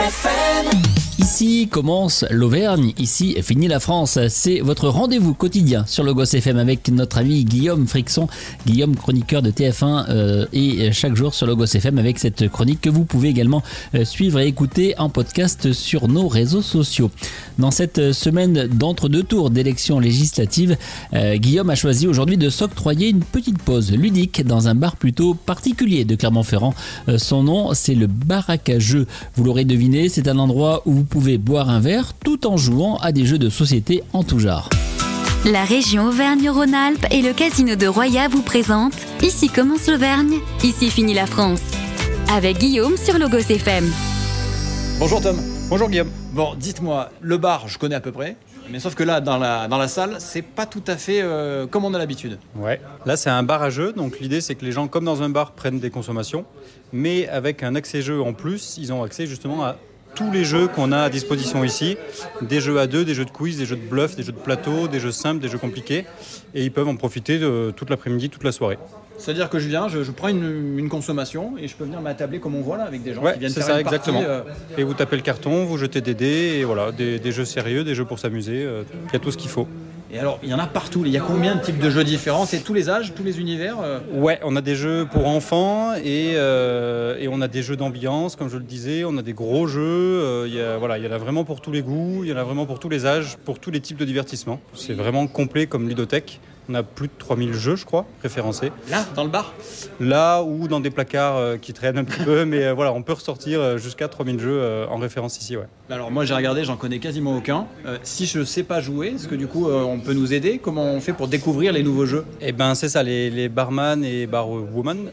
FM. Ici commence l'Auvergne, ici finit la France. C'est votre rendez-vous quotidien sur Logos FM avec notre ami Guillaume Frixon. Guillaume, chroniqueur de TF1 et chaque jour sur Logos FM avec cette chronique que vous pouvez également suivre et écouter en podcast sur nos réseaux sociaux. Dans cette semaine d'entre-deux tours d'élections législatives, Guillaume a choisi aujourd'hui de s'octroyer une petite pause ludique dans un bar plutôt particulier de Clermont-Ferrand. Son nom, c'est le Baraque à Jeux. Vous l'aurez deviné, c'est un endroit où vous pouvez boire un verre tout en jouant à des jeux de société en tout genre. La région Auvergne-Rhône-Alpes et le casino de Roya vous présentent Ici commence l'Auvergne, ici finit la France. Avec Guillaume sur Logos FM. Bonjour Tom. Bonjour Guillaume. Bon, dites-moi, le bar, je connais à peu près, mais sauf que là, dans la salle, c'est pas tout à fait comme on a l'habitude. Ouais. Là, c'est un bar à jeux, donc l'idée, c'est que les gens, comme dans un bar, prennent des consommations, mais avec un accès jeu en plus, ils ont accès justement à tous les jeux qu'on a à disposition ici, des jeux à deux, des jeux de quiz, des jeux de bluff, des jeux de plateau, des jeux simples, des jeux compliqués, et ils peuvent en profiter toute l'après-midi, toute la soirée. C'est-à-dire que je viens, je prends une consommation et je peux venir m'attabler comme on voit là avec des gens qui viennent c'est faire ça, une partie. exactement. Et vous tapez le carton, vous jetez des dés, et voilà, des jeux sérieux, des jeux pour s'amuser, il y a tout ce qu'il faut. Et alors, il y en a partout, il y a combien de types de jeux différents? C'est tous les âges, tous les univers Ouais, on a des jeux pour enfants et on a des jeux d'ambiance, comme je le disais, on a des gros jeux, il y en a vraiment pour tous les goûts, il y en a vraiment pour tous les âges, pour tous les types de divertissement. C'est vraiment complet comme ludothèque. On a plus de 3000 jeux, je crois, référencés. Là, dans le bar? Là ou dans des placards qui traînent un petit peu, mais voilà, on peut ressortir jusqu'à 3000 jeux en référence ici. Ouais. Alors moi j'ai regardé, j'en connais quasiment aucun. Si je sais pas jouer, est-ce que du coup on peut nous aider? Comment on fait pour découvrir les nouveaux jeux? Eh ben c'est ça, les barman et barwoman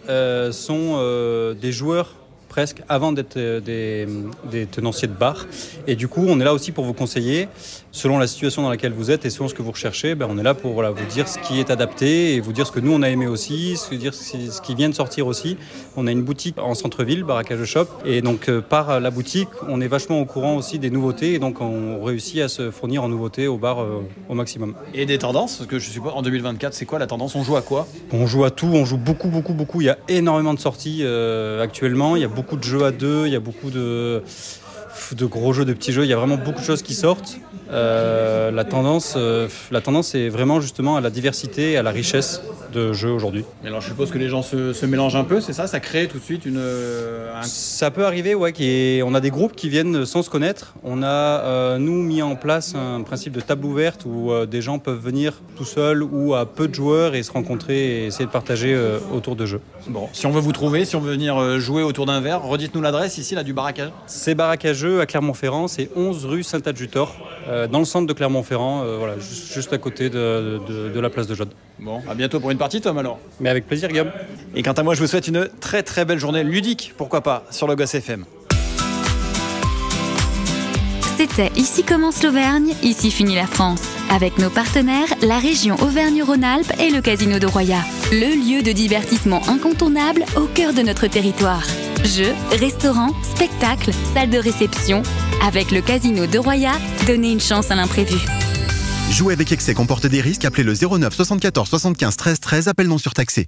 sont des joueurs presque avant d'être des tenanciers de bar. Et du coup, on est là aussi pour vous conseiller, selon la situation dans laquelle vous êtes et selon ce que vous recherchez, on est là pour vous dire ce qui est adapté et vous dire ce que nous on a aimé aussi, ce qui vient de sortir aussi. On a une boutique en centre-ville, Baraque à Jeux Shop, et donc par la boutique, on est vachement au courant aussi des nouveautés et donc on réussit à se fournir en nouveautés au bar au maximum. Et des tendances, parce que je suppose en 2024, c'est quoi la tendance? On joue à quoi? On joue à tout, on joue beaucoup. Il y a énormément de sorties actuellement, il y a beaucoup de jeux à deux, il y a beaucoup de gros jeux, de petits jeux, il y a vraiment beaucoup de choses qui sortent. La tendance est vraiment justement à la diversité et à la richesse de jeux aujourd'hui. Et alors je suppose que les gens se mélangent un peu, c'est ça? Ça crée tout de suite Ça peut arriver, ouais, on a des groupes qui viennent sans se connaître. On a, nous, mis en place un principe de table ouverte où des gens peuvent venir tout seuls ou à peu de joueurs et se rencontrer et essayer de partager autour de jeux. Bon, si on veut vous trouver, si on veut venir jouer autour d'un verre, redites-nous l'adresse ici, là, du Baraque à Jeux. C'est Baraque à Jeux à Clermont-Ferrand, c'est 11 rue Saint-Adjutor, dans le centre de Clermont-Ferrand, juste à côté de la place de Jaude. Bon, à bientôt pour une partie, Tom, alors. Mais avec plaisir, Guillaume. Et quant à moi, je vous souhaite une très très belle journée ludique, pourquoi pas, sur Logos FM. C'était Ici commence l'Auvergne, ici finit la France. Avec nos partenaires, la région Auvergne-Rhône-Alpes et le casino de Roya. Le lieu de divertissement incontournable au cœur de notre territoire. Jeux, restaurants, spectacles, salles de réception. Avec le casino de Roya, donnez une chance à l'imprévu. Jouer avec excès comporte des risques. Appelez le 09 74 75 13 13. Appel non surtaxé.